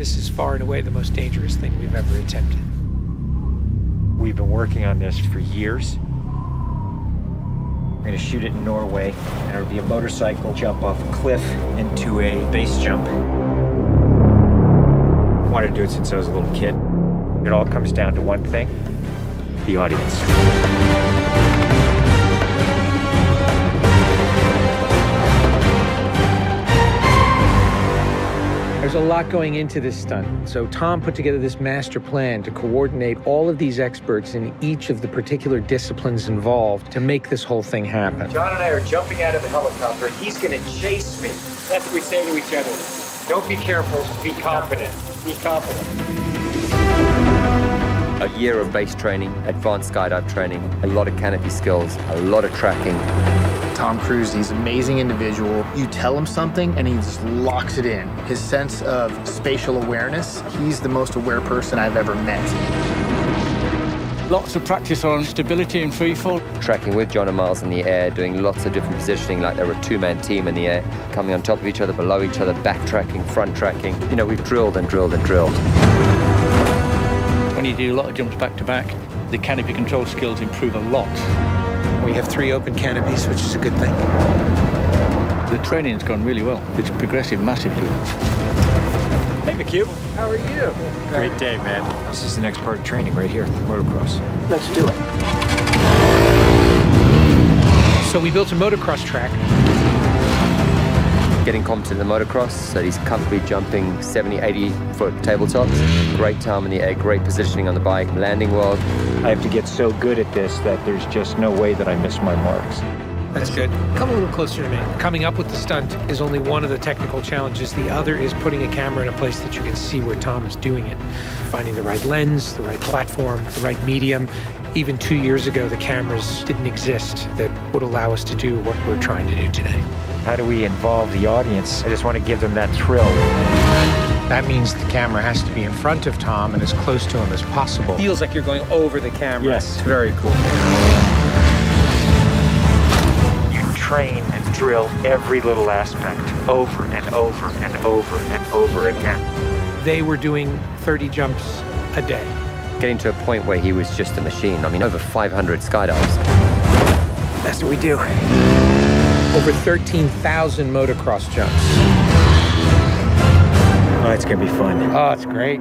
This is far and away the most dangerous thing we've ever attempted. We've been working on this for years. We're gonna shoot it in Norway, and it'll be a motorcycle jump off a cliff into a base jump. I wanted to do it since I was a little kid. It all comes down to one thing: the audience. There's a lot going into this stunt, so Tom put together this master plan to coordinate all of these experts in each of the particular disciplines involved to make this whole thing happen. John and I are jumping out of the helicopter. He's gonna chase me. That's what we say to each other. Don't be careful, be confident. Be confident. A year of base training, advanced skydive training, a lot of canopy skills, a lot of tracking. Tom Cruise, he's an amazing individual. You tell him something and he just locks it in. His sense of spatial awareness, he's the most aware person I've ever met. Lots of practice on stability and freefall. Tracking with John and Miles in the air, doing lots of different positioning like they're a two-man team in the air, coming on top of each other, below each other, backtracking, front tracking. You know, we've drilled and drilled and drilled. When you do a lot of jumps back to back, the canopy control skills improve a lot. We have 3 open canopies, which is a good thing. The training's gone really well. It's progressive massively. Hey, McHugh. How are you? Great day, man. This is the next part of training right here, motocross. Let's do it. So we built a motocross track. Getting competent in the motocross, so he's comfortably jumping 70, 80-foot tabletops. Great time in the air, great positioning on the bike, landing well. I have to get so good at this that there's just no way that I miss my marks. That's good. Come a little closer to me. Coming up with the stunt is only one of the technical challenges. The other is putting a camera in a place that you can see where Tom is doing it. Finding the right lens, the right platform, the right medium. Even 2 years ago, the cameras didn't exist that would allow us to do what we're trying to do today. How do we involve the audience? I just want to give them that thrill. That means the camera has to be in front of Tom and as close to him as possible. Feels like you're going over the camera. Yes, it's very cool. You train and drill every little aspect over and over and over and over again. They were doing 30 jumps a day. Getting to a point where he was just a machine. I mean, over 500 skydives. That's what we do. Over 13,000 motocross jumps. Oh, it's gonna be fun. Oh, it's great.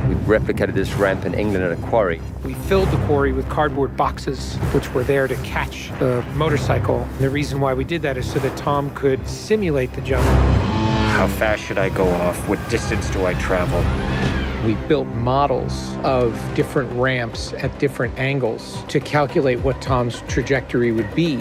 We replicated this ramp in England at a quarry. We filled the quarry with cardboard boxes, which were there to catch the motorcycle. And the reason why we did that is so that Tom could simulate the jump. How fast should I go off? What distance do I travel? We built models of different ramps at different angles to calculate what Tom's trajectory would be.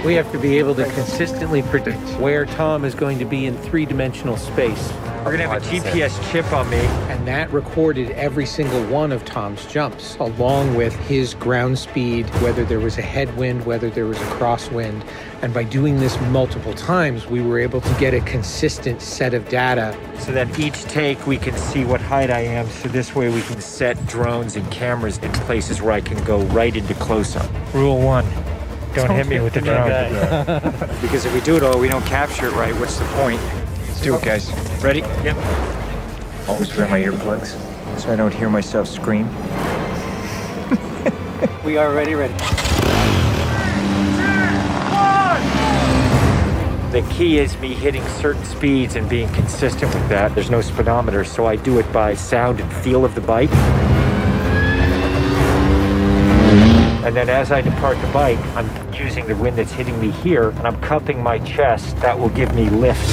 We have to be able to consistently predict where Tom is going to be in 3-dimensional space. We're gonna have a GPS chip on me. And that recorded every single one of Tom's jumps, along with his ground speed, whether there was a headwind, whether there was a crosswind. And by doing this multiple times, we were able to get a consistent set of data. So that each take we can see what height I am, so this way we can set drones and cameras in places where I can go right into close-up. Rule 1. Don't hit me with the drone. Because if we do it all, we don't capture it right, what's the point? Let's do it, guys. Ready? Yep. Always wear my earplugs so I don't hear myself scream. We are ready. The key is me hitting certain speeds and being consistent with that. There's no speedometer, so I do it by sound and feel of the bike. And then as I depart the bike, I'm using the wind that's hitting me here, and I'm cupping my chest. That will give me lift.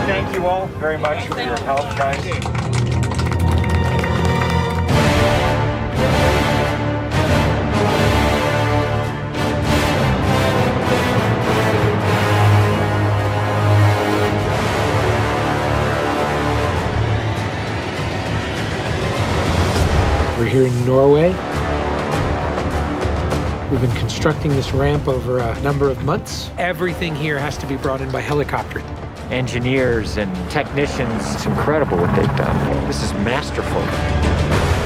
Thank you all very much for your help, guys. We're here in Norway. We've been constructing this ramp over a number of months. Everything here has to be brought in by helicopter. engineers and technicians. It's incredible what they've done. This is masterful.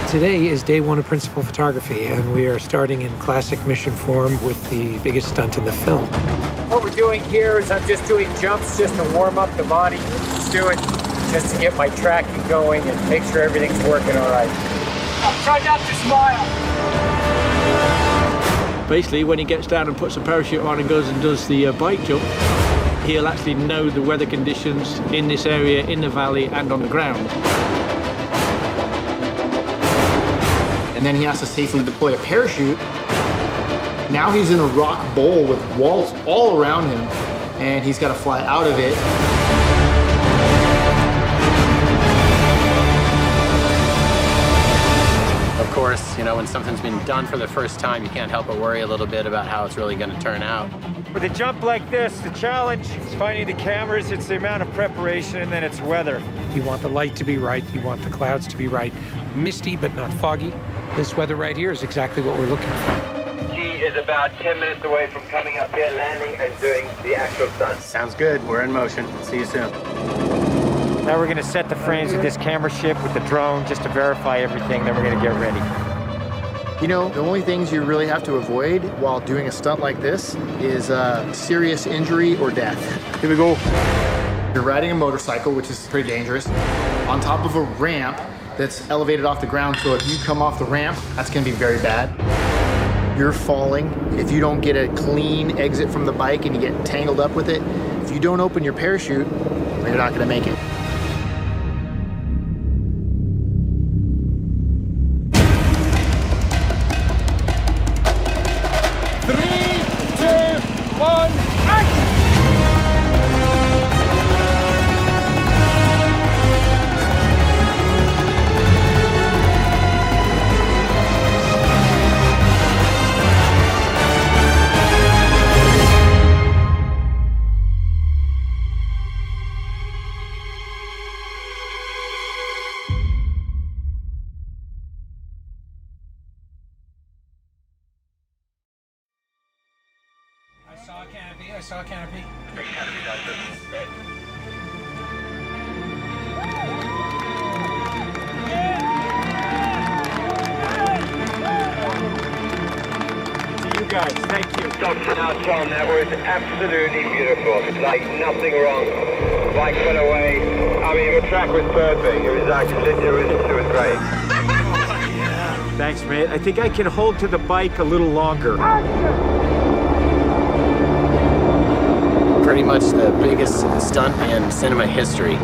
Today is day one of principal photography, and we are starting in classic mission form with the biggest stunt in the film. What we're doing here is I'm just doing jumps just to warm up the body. Just do it just to get my tracking going and make sure everything's working all right. Try not to smile. Basically, when he gets down and puts a parachute on and goes and does the bike jump, he'll actually know the weather conditions in this area, in the valley and on the ground. And then he has to safely deploy a parachute. Now he's in a rock bowl with walls all around him, and he's got to fly out of it. Of course, you know, when something's been done for the first time, you can't help but worry a little bit about how it's really going to turn out. With a jump like this, the challenge is finding the cameras. It's the amount of preparation, and then it's weather. You want the light to be right, you want the clouds to be right. Misty, but not foggy. This weather right here is exactly what we're looking for. He is about 10 minutes away from coming up here, landing and doing the actual stunt. Sounds good. We're in motion. See you soon. Now we're going to set the frames with this camera ship with the drone just to verify everything, then we're going to get ready. You know, the only things you really have to avoid while doing a stunt like this is serious injury or death. Here we go. You're riding a motorcycle, which is pretty dangerous, on top of a ramp that's elevated off the ground, so if you come off the ramp, that's gonna be very bad. You're falling. If you don't get a clean exit from the bike and you get tangled up with it, if you don't open your parachute, you're not gonna make it. I saw a canopy. To you guys, thank you. Dr. Now, Tom, that was absolutely beautiful. Like nothing wrong. The bike went away. I mean, the track was perfect. It was actually, it was great. Thanks, mate. I think I can hold to the bike a little longer. Pretty much the biggest stunt in cinema history.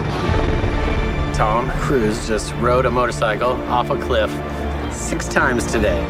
Tom Cruise just rode a motorcycle off a cliff 6 times today.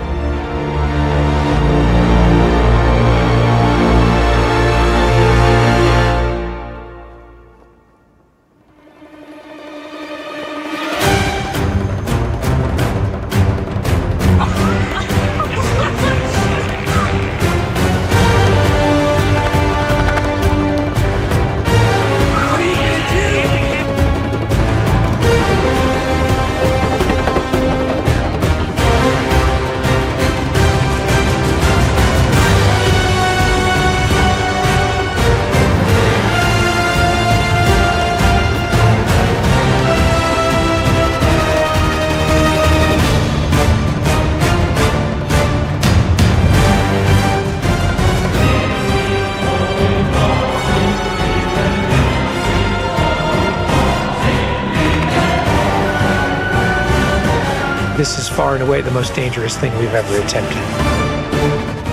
This is far and away the most dangerous thing we've ever attempted.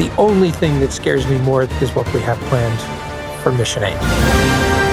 The only thing that scares me more is what we have planned for Mission 8.